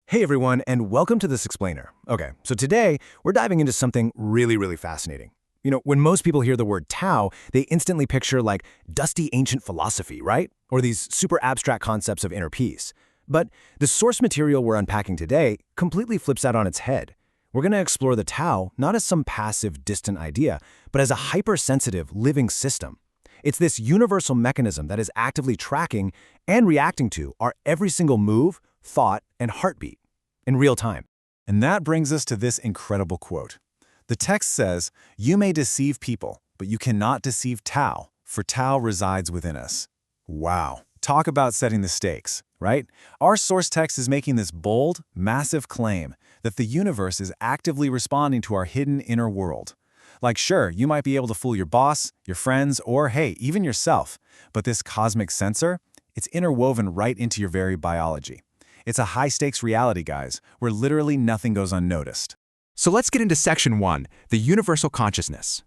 Hey everyone, and welcome to This Explainer. Okay, so today we're diving into something really fascinating. When most people hear the word Tao, they instantly picture like dusty ancient philosophy, right? Or these super abstract concepts of inner peace. But the source material we're unpacking today completely flips that on its head. We're going to explore the Tao not as some passive, distant idea, but as a hypersensitive, living system. It's this universal mechanism that is actively tracking and reacting to our every single move, thought, and heartbeat in real time. And that brings us to this incredible quote. The text says, "You may deceive people, but you cannot deceive Tao, for Tao resides within us." Wow. Talk about setting the stakes, right? Our source text is making this bold, massive claim that the universe is actively responding to our hidden inner world. Like, sure, you might be able to fool your boss, your friends, or hey, even yourself, but this cosmic sensor, it's interwoven right into your very biology. It's a high-stakes reality, guys, where literally nothing goes unnoticed. So let's get into Section 1, the universal consciousness.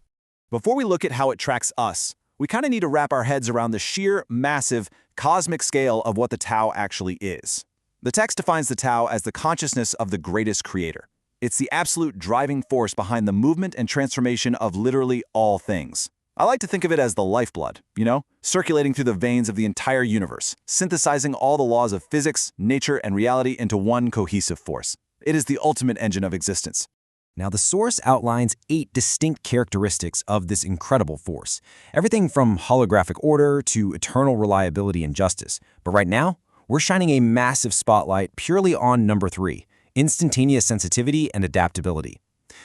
Before we look at how it tracks us, we kind of need to wrap our heads around the sheer, massive, cosmic scale of what the Tao actually is. The text defines the Tao as the consciousness of the greatest creator. It's the absolute driving force behind the movement and transformation of literally all things. I like to think of it as the lifeblood, circulating through the veins of the entire universe, synthesizing all the laws of physics, nature, and reality into one cohesive force. It is the ultimate engine of existence. Now, the source outlines 8 distinct characteristics of this incredible force. Everything from holographic order to eternal reliability and justice. But right now, we're shining a massive spotlight purely on number 3, instantaneous sensitivity and adaptability.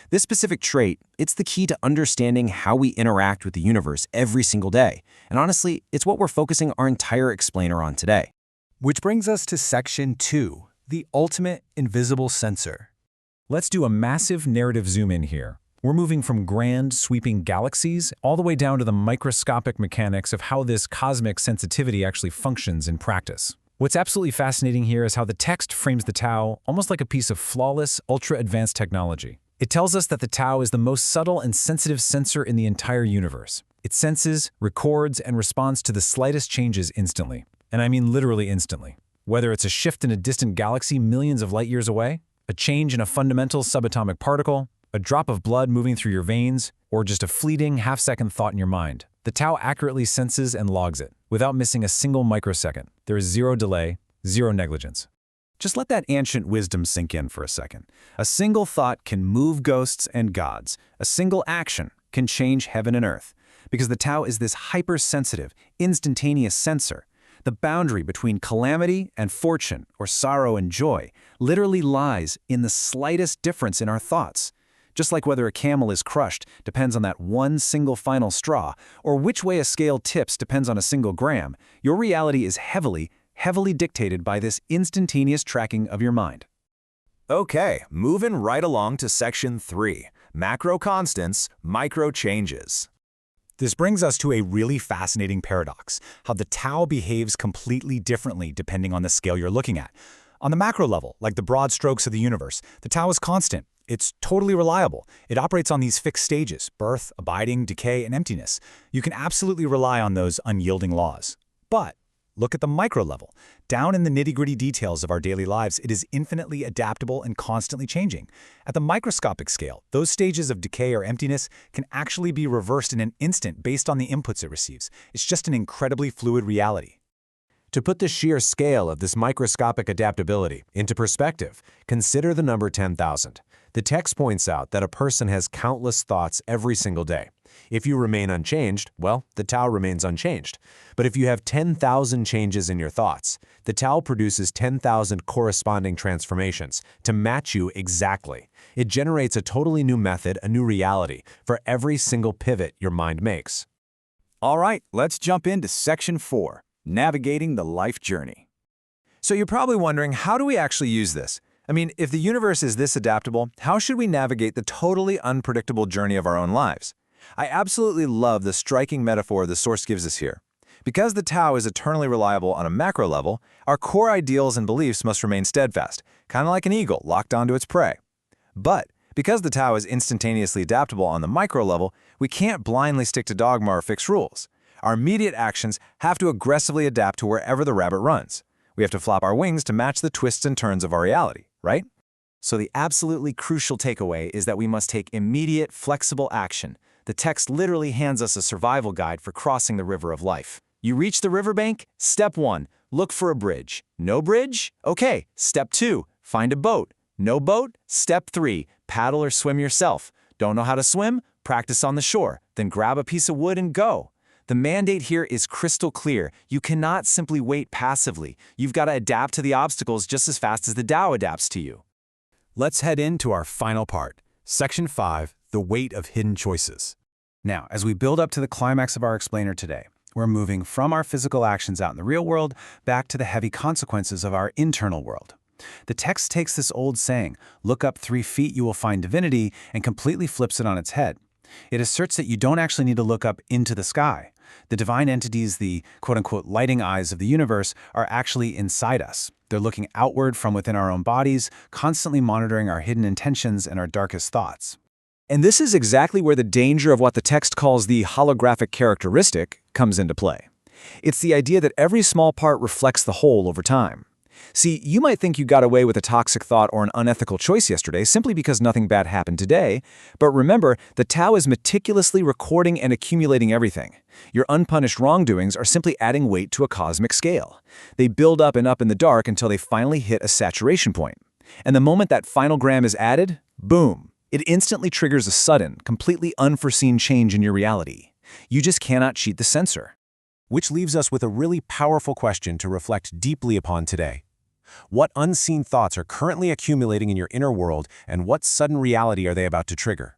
This specific trait, it's the key to understanding how we interact with the universe every single day. And honestly, it's what we're focusing our entire explainer on today. Which brings us to Section 2, the ultimate invisible sensor. Let's do a massive narrative zoom in here. We're moving from grand, sweeping galaxies all the way down to the microscopic mechanics of how this cosmic sensitivity actually functions in practice. What's absolutely fascinating here is how the text frames the Tao almost like a piece of flawless, ultra-advanced technology. It tells us that the Tao is the most subtle and sensitive sensor in the entire universe. It senses, records, and responds to the slightest changes instantly. And I mean literally instantly. Whether it's a shift in a distant galaxy millions of light years away, a change in a fundamental subatomic particle, a drop of blood moving through your veins, or just a fleeting half-second thought in your mind, the Tao accurately senses and logs it, without missing a single microsecond. There is zero delay, zero negligence. Just let that ancient wisdom sink in for a second. A single thought can move ghosts and gods. A single action can change heaven and earth. Because the Tao is this hypersensitive, instantaneous sensor. The boundary between calamity and fortune, or sorrow and joy, literally lies in the slightest difference in our thoughts. Just like whether a camel is crushed depends on that one single final straw, or which way a scale tips depends on a single gram, your reality is heavily dictated by this instantaneous tracking of your mind. Okay, moving right along to Section 3, macro constants, micro changes. This brings us to a really fascinating paradox, how the Tao behaves completely differently depending on the scale you're looking at. On the macro level, like the broad strokes of the universe, the Tao is constant. It's totally reliable. It operates on these fixed stages: birth, abiding, decay, and emptiness. You can absolutely rely on those unyielding laws. But look at the micro level. Down in the nitty-gritty details of our daily lives, it is infinitely adaptable and constantly changing. At the microscopic scale, those stages of decay or emptiness can actually be reversed in an instant based on the inputs it receives. It's just an incredibly fluid reality. To put the sheer scale of this microscopic adaptability into perspective, consider the number 10,000. The text points out that a person has countless thoughts every single day. If you remain unchanged, well, the Tao remains unchanged. But if you have 10,000 changes in your thoughts, the Tao produces 10,000 corresponding transformations to match you exactly. It generates a totally new method, a new reality, for every single pivot your mind makes. All right, let's jump into Section 4, navigating the life journey. So you're probably wondering, how do we actually use this? I mean, if the universe is this adaptable, how should we navigate the totally unpredictable journey of our own lives? I absolutely love the striking metaphor the source gives us here. Because the Tao is eternally reliable on a macro level, our core ideals and beliefs must remain steadfast, kind of like an eagle locked onto its prey. But because the Tao is instantaneously adaptable on the micro level, we can't blindly stick to dogma or fixed rules. Our immediate actions have to aggressively adapt to wherever the rabbit runs. We have to flap our wings to match the twists and turns of our reality. right? So the absolutely crucial takeaway is that we must take immediate, flexible action. The text literally hands us a survival guide for crossing the river of life. You reach the riverbank? Step 1, look for a bridge. No bridge? Okay. Step 2, find a boat. No boat? Step 3, paddle or swim yourself. Don't know how to swim? Practice on the shore. Then grab a piece of wood and go. The mandate here is crystal clear. You cannot simply wait passively. You've got to adapt to the obstacles just as fast as the Tao adapts to you. Let's head into our final part, Section 5, the weight of hidden choices. Now, as we build up to the climax of our explainer today, we're moving from our physical actions out in the real world back to the heavy consequences of our internal world. The text takes this old saying, "Look up 3 feet, you will find divinity," and completely flips it on its head. It asserts that you don't actually need to look up into the sky. The divine entities, the quote-unquote lighting eyes of the universe, are actually inside us. They're looking outward from within our own bodies, constantly monitoring our hidden intentions and our darkest thoughts. And this is exactly where the danger of what the text calls the holographic characteristic comes into play. It's the idea that every small part reflects the whole over time. See, you might think you got away with a toxic thought or an unethical choice yesterday simply because nothing bad happened today, but remember, the Tao is meticulously recording and accumulating everything. Your unpunished wrongdoings are simply adding weight to a cosmic scale. They build up and up in the dark until they finally hit a saturation point. And the moment that final gram is added, boom, it instantly triggers a sudden, completely unforeseen change in your reality. You just cannot cheat the sensor. Which leaves us with a really powerful question to reflect deeply upon today. What unseen thoughts are currently accumulating in your inner world, and what sudden reality are they about to trigger?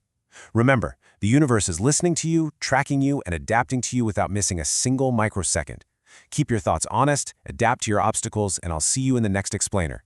Remember, the universe is listening to you, tracking you, and adapting to you without missing a single microsecond. Keep your thoughts honest, adapt to your obstacles, and I'll see you in the next explainer.